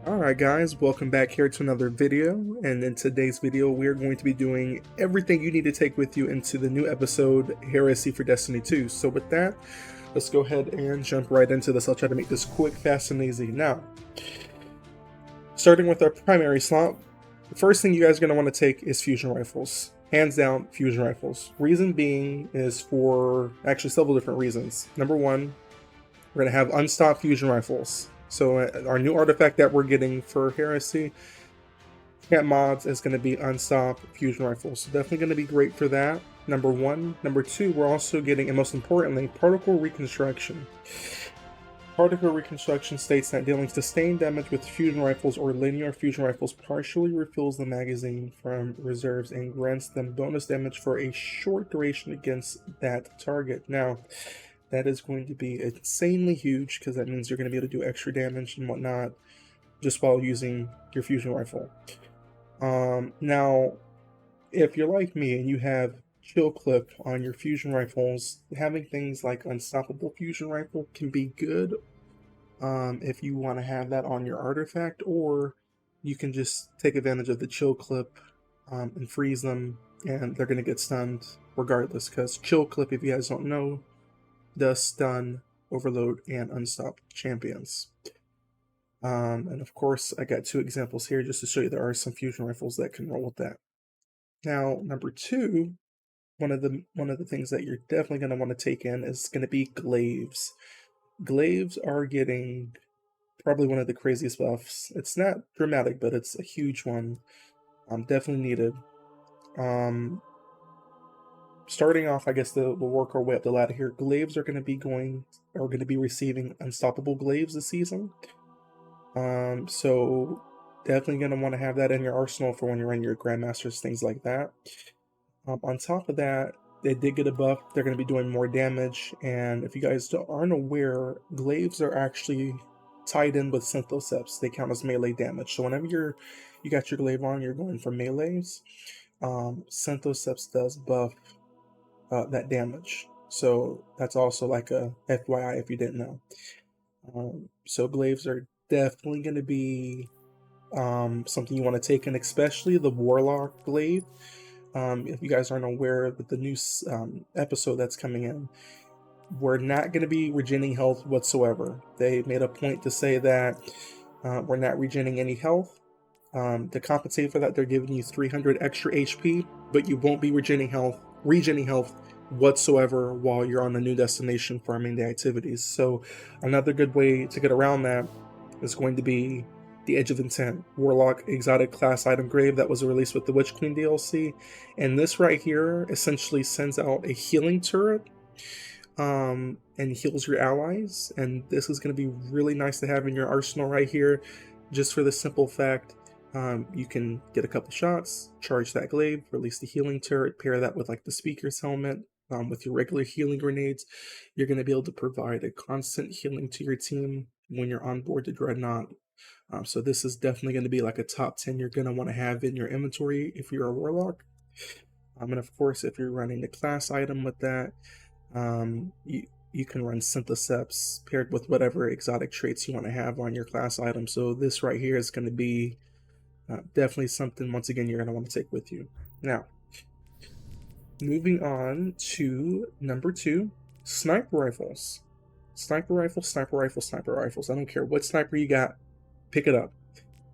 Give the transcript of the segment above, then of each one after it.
Alright guys, welcome back here to another video, and in today's video we're going to be doing everything you need to take with you into the new episode Heresy for Destiny 2. So with that, let's go ahead and jump right into this. I'll try to make this quick, fast, and easy. Now, starting with our primary slot, the first thing you guys are going to want to take is fusion rifles. Hands down, fusion rifles. Reason being is for actually several different reasons. Number one, we're going to have unstopped fusion rifles. So our new artifact that we're getting for Heresy Camp Mods is going to be unstopped fusion rifles. So definitely going to be great for that. Number one. Number two, we're also getting, and most importantly, particle reconstruction. Particle reconstruction states that dealing sustained damage with fusion rifles or linear fusion rifles partially refills the magazine from reserves and grants them bonus damage for a short duration against that target. Now, that is going to be insanely huge because that means you're going to be able to do extra damage and whatnot just while using your fusion rifle. Now, if you're like me and you have chill clip on your fusion rifles, having things like unstoppable fusion rifle can be good if you want to have that on your artifact, or you can just take advantage of the chill clip and freeze them and they're going to get stunned regardless, because chill clip, if you guys don't know, does stun, overload, and unstop champions. And of course, I got two examples here just to show you there are some fusion rifles that can roll with that. Now, number two, one of the things that you're definitely going to want to take in is going to be glaives. Glaives are getting probably one of the craziest buffs. It's not dramatic, but it's a huge one. Definitely needed. Starting off, I guess we'll work our way up the ladder here. Glaives are going to be receiving unstoppable glaives this season. So definitely going to want to have that in your arsenal for when you're in your grandmasters, things like that. On top of that, they did get a buff. They're going to be doing more damage, and if you guys aren't aware, glaives are actually tied in with synthoceps. They count as melee damage. So whenever you got your glaive on, you're going for melees. Synthoceps does buff that damage. So that's also like a FYI if you didn't know. So glaives are definitely going to be something you want to take in, especially the Warlock glaive. If you guys aren't aware of the new episode that's coming in, we're not going to be regening health whatsoever. They made a point to say that we're not regening any health. To compensate for that, they're giving you 300 extra HP, but you won't be regening health whatsoever while you're on the new destination farming the activities. So another good way to get around that is going to be the Edge of Intent Warlock exotic class item grave that was released with the Witch Queen DLC, and this right here essentially sends out a healing turret and heals your allies, and this is going to be really nice to have in your arsenal right here, just for the simple fact you can get a couple shots, charge that glaive, release the healing turret, pair that with like the speaker's helmet, with your regular healing grenades. You're going to be able to provide a constant healing to your team when you're on board the Dreadnought. So this is definitely going to be like a top 10 you're going to want to have in your inventory if you're a Warlock. And of course, if you're running the class item with that, you can run Synthoceps paired with whatever exotic traits you want to have on your class item. So this right here is going to be definitely something, once again, you're going to want to take with you. Now, moving on to number two, sniper rifles. Sniper rifles, sniper rifles, sniper rifles. I don't care what sniper you got, pick it up.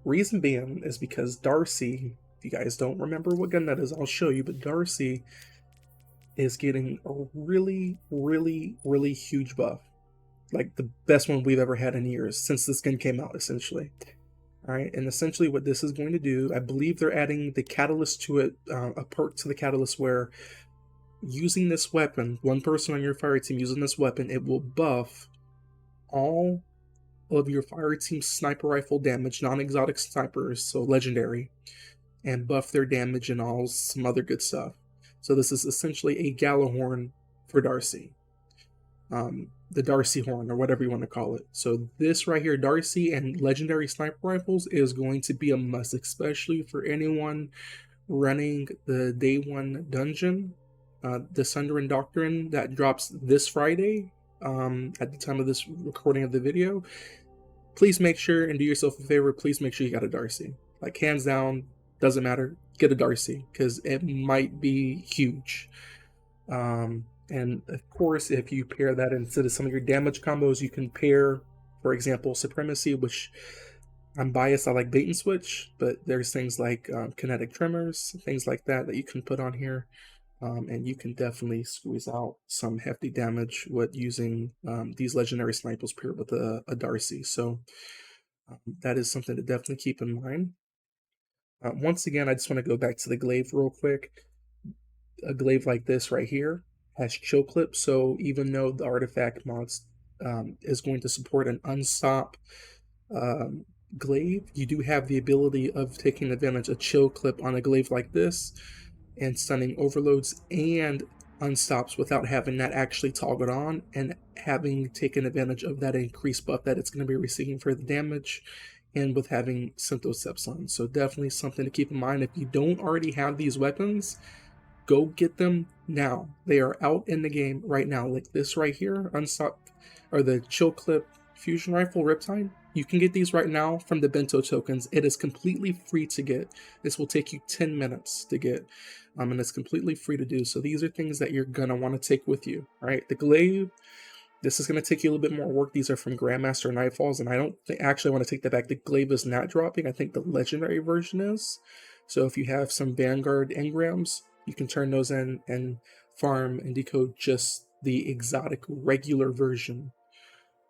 Reason being is because Darcy, if you guys don't remember what gun that is, I'll show you, but Darcy is getting a really, really, really huge buff. Like the best one we've ever had in years since this gun came out, essentially. Alright, and essentially what this is going to do, I believe they're adding the catalyst to it, a perk to the catalyst where using this weapon, one person on your fire team using this weapon, it will buff all of your fire team's sniper rifle damage, non-exotic snipers, so legendary, and buff their damage and all some other good stuff. So this is essentially a Gallahorn for Darcy. The Darcy Horn, or whatever you want to call it. So this right here, Darcy and legendary sniper rifles, is going to be a must, especially for anyone running the Day 1 dungeon, the Sundering Doctrine, that drops this Friday at the time of this recording of the video. please make sure and do yourself a favor. Please make sure you got a Darcy. Like, hands down, doesn't matter. Get a Darcy, because it might be huge. And of course, if you pair that into some of your damage combos, you can pair, for example, Supremacy, which I'm biased, I like bait and switch, but there's things like kinetic tremors, things like that you can put on here. And you can definitely squeeze out some hefty damage with using these legendary snipers paired with a Darcy. So that is something to definitely keep in mind. Once again, I just want to go back to the glaive real quick. A glaive like this right here has chill clip, so even though the artifact mods is going to support an unstop glaive, you do have the ability of taking advantage of chill clip on a glaive like this and stunning overloads and unstops without having that actually toggled on and having taken advantage of that increased buff that it's going to be receiving for the damage, and with having Synthoceps on. So definitely something to keep in mind. If you don't already have these weapons, go get them now. They are out in the game right now. Like this right here, Unstop, or the Chill Clip Fusion Rifle Riptide. You can get these right now from the Bento tokens. It is completely free to get. This will take you 10 minutes to get, and it's completely free to do. So these are things that you're gonna want to take with you, right? The glaive, this is going to take you a little bit more work. These are from Grandmaster Nightfalls, and I don't think, actually, I want to take that back. The glaive is not dropping. I think the legendary version is. So if you have some Vanguard engrams, you can turn those in and farm and decode just the exotic regular version.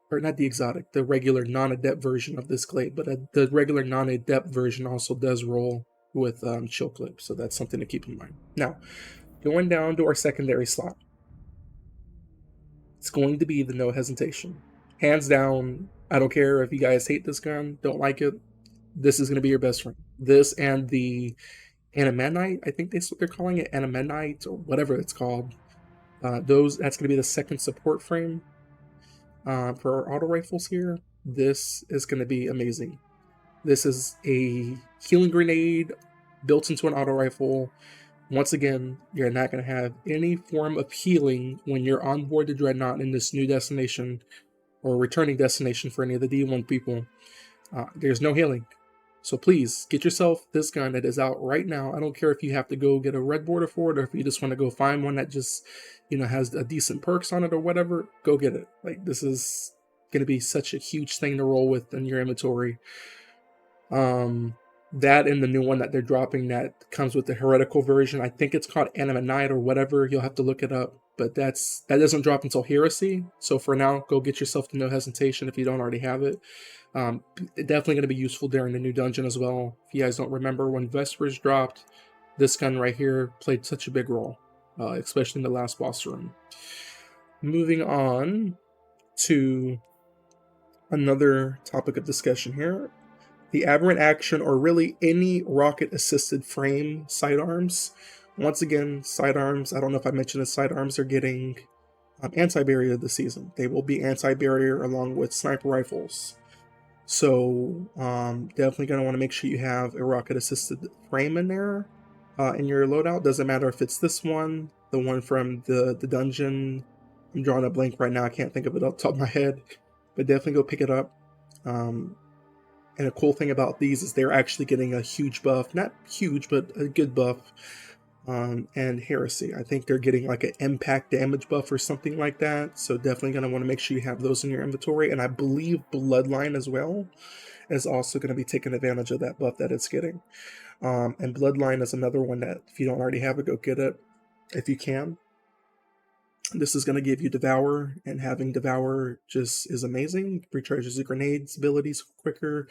Or not the exotic, the regular non-adept version of this glaive. But the regular non-adept version also does roll with chill clip. So that's something to keep in mind. Now, going down to our secondary slot. It's going to be the No Hesitation. Hands down, I don't care if you guys hate this gun, don't like it, this is going to be your best friend. This and the Animanite, I think that's what they're calling it, Animanite, or whatever it's called. That's going to be the second support frame for our auto rifles here. This is going to be amazing. This is a healing grenade built into an auto rifle. Once again, you're not going to have any form of healing when you're on board the Dreadnought in this new destination or returning destination for any of the D1 people. There's no healing. So please, get yourself this gun that is out right now. I don't care if you have to go get a red border for it or if you just want to go find one that just, has a decent perks on it or whatever, go get it. Like, this is going to be such a huge thing to roll with in your inventory. That and the new one that they're dropping that comes with the heretical version. I think it's called Animanite or whatever. You'll have to look it up. But that doesn't drop until Heresy. So for now, go get yourself the No Hesitation if you don't already have it. Definitely going to be useful during the new dungeon as well. If you guys don't remember, when Vespers dropped, this gun right here played such a big role, especially in the last boss room. Moving on to another topic of discussion here. The Aberrant Action, or really any rocket-assisted frame sidearms. Once again, sidearms, I don't know if I mentioned this, sidearms are getting anti-barrier this season. They will be anti-barrier along with sniper rifles. So definitely going to want to make sure you have a rocket-assisted frame in there in your loadout. Doesn't matter if it's this one, the one from the dungeon. I'm drawing a blank right now. I can't think of it off the top of my head. But definitely go pick it up. And a cool thing about these is they're actually getting a huge buff. Not huge, but a good buff. And Heresy. I think they're getting like an impact damage buff or something like that. So definitely going to want to make sure you have those in your inventory. And I believe Bloodline as well is also going to be taking advantage of that buff that it's getting. And Bloodline is another one that if you don't already have it, go get it if you can. This is going to give you Devour, and having Devour just is amazing. Recharges the grenades abilities quicker.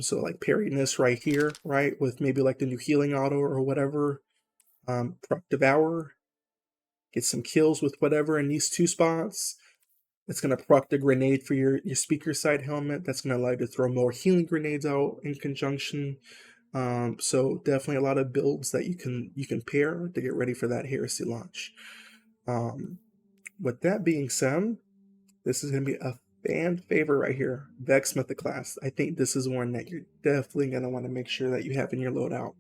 So like parrying this right here, right, with maybe like the new healing auto or whatever. Proc Devour, get some kills with whatever in these two spots. It's going to proc the grenade for your speaker side helmet. That's going to allow you to throw more healing grenades out in conjunction. So definitely a lot of builds that you can pair to get ready for that Heresy launch. With that being said, this is going to be a fan favorite right here, Vex Mythoclast. I think this is one that you're definitely going to want to make sure that you have in your loadout.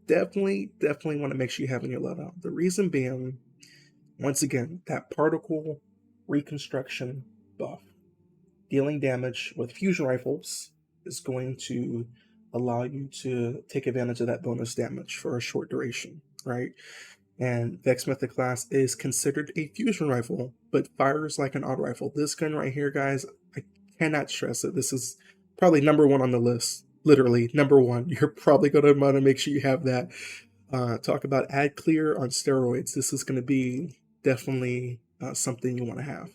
Definitely want to make sure you have in your loadout. The reason being, once again, that particle reconstruction buff. dealing damage with fusion rifles is going to allow you to take advantage of that bonus damage for a short duration, right? And the X-Method class is considered a fusion rifle, but fires like an auto rifle. This gun right here, guys, I cannot stress it. This is probably number one on the list. Literally, number one. You're probably going to want to make sure you have that. Talk about ad clear on steroids. This is going to be definitely something you want to have.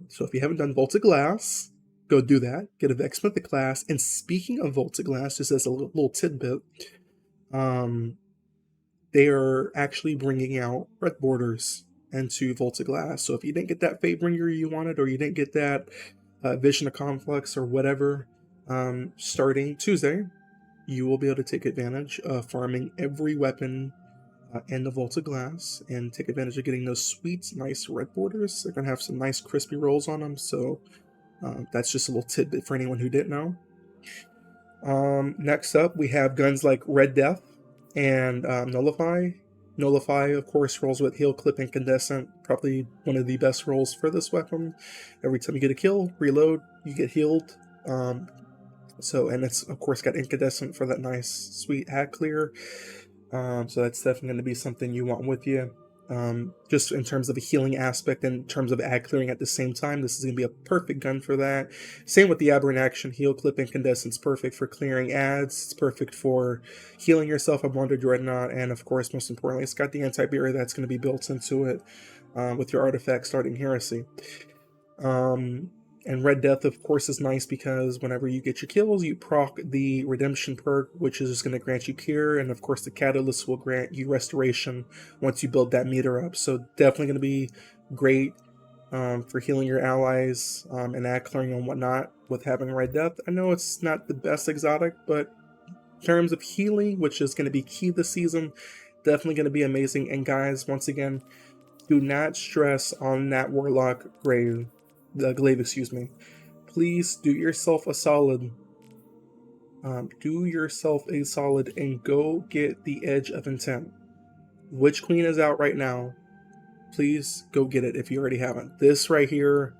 So if you haven't done Volta Glass, go do that. Get a X-Method class. And speaking of Volta Glass, just as a little tidbit, they are actually bringing out red borders into Volta Glass. So if you didn't get that Fatebringer you wanted, or you didn't get that Vision of Conflux or whatever, starting Tuesday, you will be able to take advantage of farming every weapon in the Volta Glass and take advantage of getting those sweet, nice red borders. They're going to have some nice crispy rolls on them, so that's just a little tidbit for anyone who didn't know. Next up, we have guns like Red Death and Nullify. Nullify, of course, rolls with Heal, Clip, Incandescent. Probably one of the best rolls for this weapon. Every time you get a kill, reload, you get healed. And it's, of course, got Incandescent for that nice, sweet ad clear. So that's definitely going to be something you want with you. Just in terms of a healing aspect, in terms of ad clearing at the same time, this is going to be a perfect gun for that. Same with the Aberrant Action. Heal, Clip, Incandescent's perfect for clearing ads. It's perfect for healing yourself on Wonder Dreadnought, and of course, most importantly, it's got the anti-barrier that's going to be built into it with your artifact starting Heresy. And Red Death, of course, is nice because whenever you get your kills, you proc the Redemption perk, which is just going to grant you Cure, and of course the Catalyst will grant you Restoration once you build that meter up. So definitely going to be great for healing your allies and ad clearing and whatnot with having Red Death. I know it's not the best exotic, but in terms of healing, which is going to be key this season, definitely going to be amazing. And guys, once again, do not stress on that Warlock glaive, excuse me. Please do yourself a solid. Do yourself a solid and go get the Edge of Intent. Witch Queen is out right now. Please go get it if you already haven't. This right here,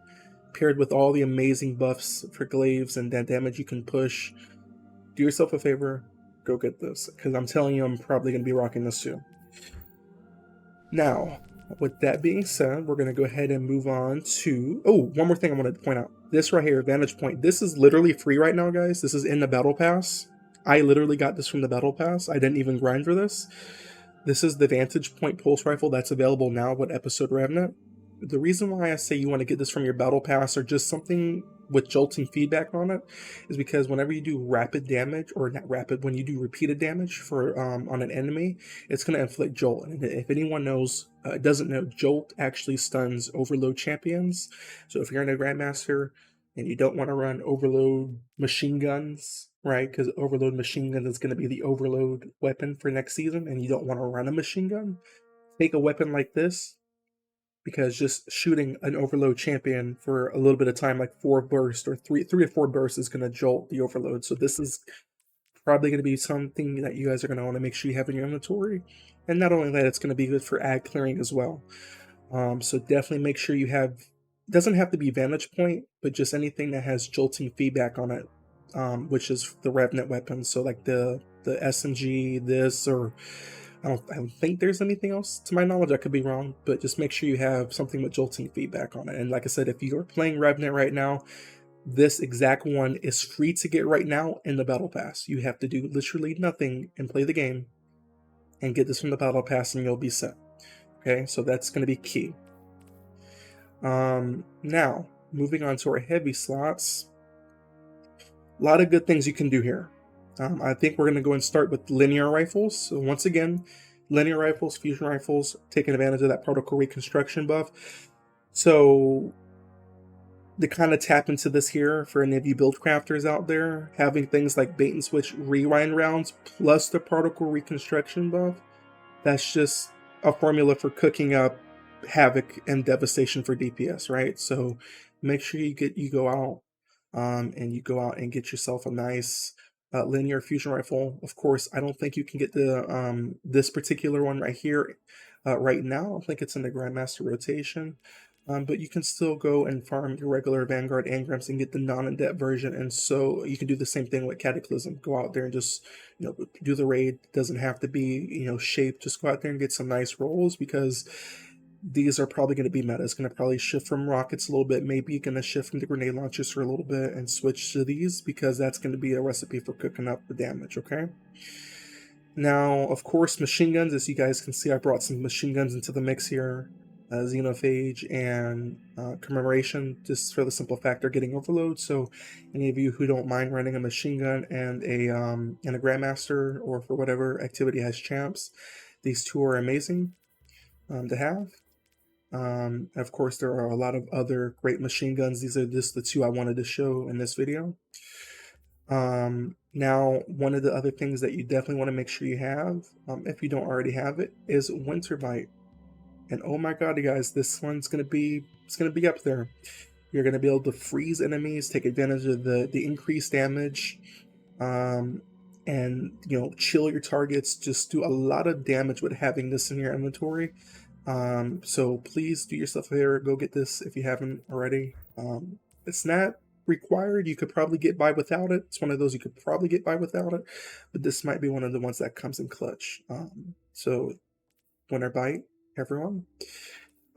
paired with all the amazing buffs for glaives and that damage you can push, do yourself a favor, go get this. Because I'm telling you, I'm probably going to be rocking this too. Now, with that being said, we're going to go ahead and move on to... Oh, one more thing I wanted to point out. This right here, Vantage Point. This is literally free right now, guys. This is in the Battle Pass. I literally got this from the Battle Pass. I didn't even grind for this. This is the Vantage Point Pulse Rifle that's available now with Episode Revenant. The reason why I say you want to get this from your Battle Pass or just something with jolting feedback on it is because whenever you do rapid damage, or not rapid, when you do repeated damage for on an enemy, it's going to inflict jolt. And if anyone doesn't know, jolt actually stuns overload champions. So if you're in a Grandmaster and you don't want to run overload machine guns, right? Because overload machine gun is going to be the overload weapon for next season, and you don't want to run a machine gun, take a weapon like this. Because just shooting an overload champion for a little bit of time, like 4 bursts or 3 to 4 bursts, is going to jolt the overload. So this is probably going to be something that you guys are going to want to make sure you have in your inventory. And not only that, it's going to be good for ad clearing as well. So definitely make sure you have, doesn't have to be Vantage Point, but just anything that has jolting feedback on it, which is the Revenant weapons. So like the SMG, this, or I don't think there's anything else. To my knowledge, I could be wrong, but just make sure you have something with jolting feedback on it. And like I said, if you're playing Revenant right now, this exact one is free to get right now in the Battle Pass. You have to do literally nothing and play the game and get this from the Battle Pass and you'll be set. Okay, so that's going to be key. Now, moving on to our heavy slots. A lot of good things you can do here. I think we're going to go and start with linear rifles. So once again, linear rifles, fusion rifles, taking advantage of that particle reconstruction buff. So to kind of tap into this here for any of you build crafters out there, having things like bait and switch rewind rounds plus the particle reconstruction buff, that's just a formula for cooking up havoc and devastation for DPS, right? So make sure you go out and get yourself a nice linear fusion rifle. Of course, I don't think you can get the this particular one right here right now. I think it's in the Grandmaster rotation. But you can still go and farm your regular Vanguard engrams and get the non-in-depth version, and so you can do the same thing with Cataclysm. Go out there and just, do the raid. It doesn't have to be, shaped. Just go out there and get some nice rolls, because these are probably going to be meta. It's going to probably shift from rockets a little bit. Maybe you're going to shift from the grenade launchers for a little bit and switch to these, because that's going to be a recipe for cooking up the damage, okay? Now, of course, machine guns. As you guys can see, I brought some machine guns into the mix here. Xenophage and Commemoration, just for the simple fact they're getting overload. So any of you who don't mind running a machine gun and a Grandmaster, or for whatever activity has champs, these two are amazing to have. Of course, there are a lot of other great machine guns. These are just the two I wanted to show in this video. Now, one of the other things that you definitely want to make sure you have, if you don't already have it, is Winter Bite. And oh my god, you guys, this one's gonna be up there. You're gonna be able to freeze enemies, take advantage of the increased damage, and chill your targets. Just do a lot of damage with having this in your inventory. So please do yourself a favor, go get this if you haven't already. It's not required. You could probably get by without it. It's one of those you could probably get by without it, but this might be one of the ones that comes in clutch. So Winter Bite, everyone.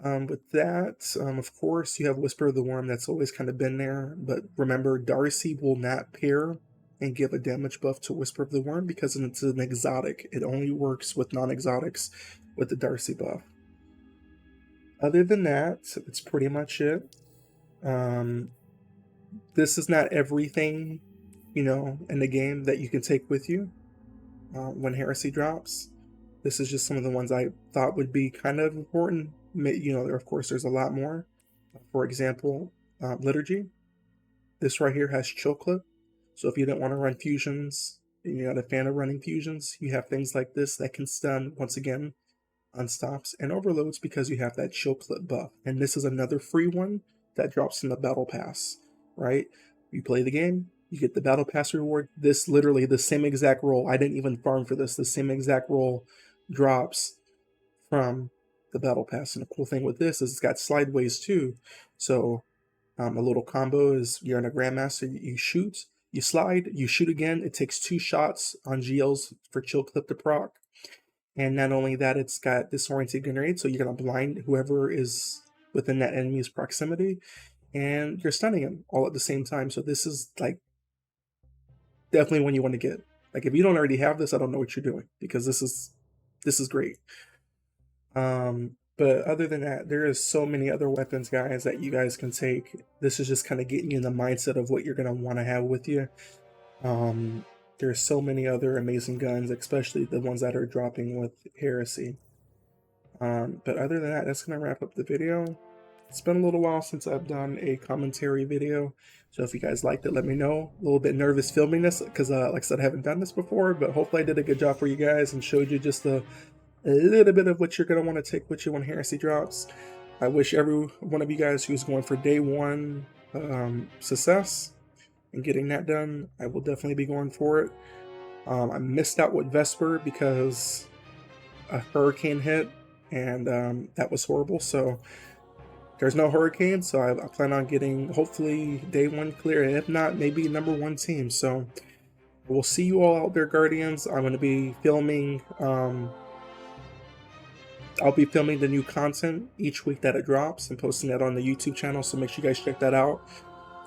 With that, of course, you have Whisper of the Worm. That's always kind of been there, but remember, Darcy will not pair and give a damage buff to Whisper of the Worm, because it's an exotic. It only works with non-exotics with the Darcy buff. Other than that, it's pretty much it. This is not everything, in the game that you can take with you when Heresy drops. This is just some of the ones I thought would be kind of important. Of course, there's a lot more. For example, Liturgy. This right here has Chill Clip. So if you don't want to run fusions, and you're not a fan of running fusions, you have things like this that can stun, once again, unstops and overloads, because you have that Chill Clip buff. And this is another free one that drops in the Battle Pass, right? You play the game, you get the Battle Pass reward. This literally, the same exact roll, I didn't even farm for this, the same exact roll drops from the Battle Pass. And the cool thing with this is it's got slideways too. So a little combo is, you're in a Grandmaster, you shoot, you slide, you shoot again. It takes 2 shots on GLs for Chill Clip to proc. And not only that, it's got Disoriented Grenade, so you're going to blind whoever is within that enemy's proximity, and you're stunning him all at the same time. So this is like definitely one you want to get. Like, if you don't already have this, I don't know what you're doing, because this is great. But other than that, there is so many other weapons, guys, that you guys can take. This is just kind of getting you in the mindset of what you're going to want to have with you. There's so many other amazing guns, especially the ones that are dropping with Heresy. But other than that, that's going to wrap up the video. It's been a little while since I've done a commentary video, so if you guys liked it, let me know. A little bit nervous filming this, because like I said, I haven't done this before, but hopefully I did a good job for you guys and showed you just a little bit of what you're going to want to take with you when Heresy drops. I wish every one of you guys who's going for day 1 success in getting that done. I will definitely be going for it. I missed out with Vesper because a hurricane hit, and that was horrible. So there's no hurricane, so I plan on getting, hopefully, day 1 clear, and if not, maybe number 1 team. So we'll see you all out there, Guardians. I'm going to be filming, I'll be filming the new content each week that it drops and posting that on the YouTube channel, so make sure you guys check that out,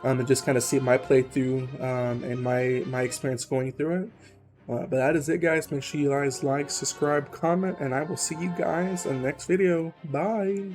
and just kind of see my playthrough and my experience going through it. But that is it, guys. Make sure you guys like, subscribe, comment, and I will see you guys in the next video. Bye!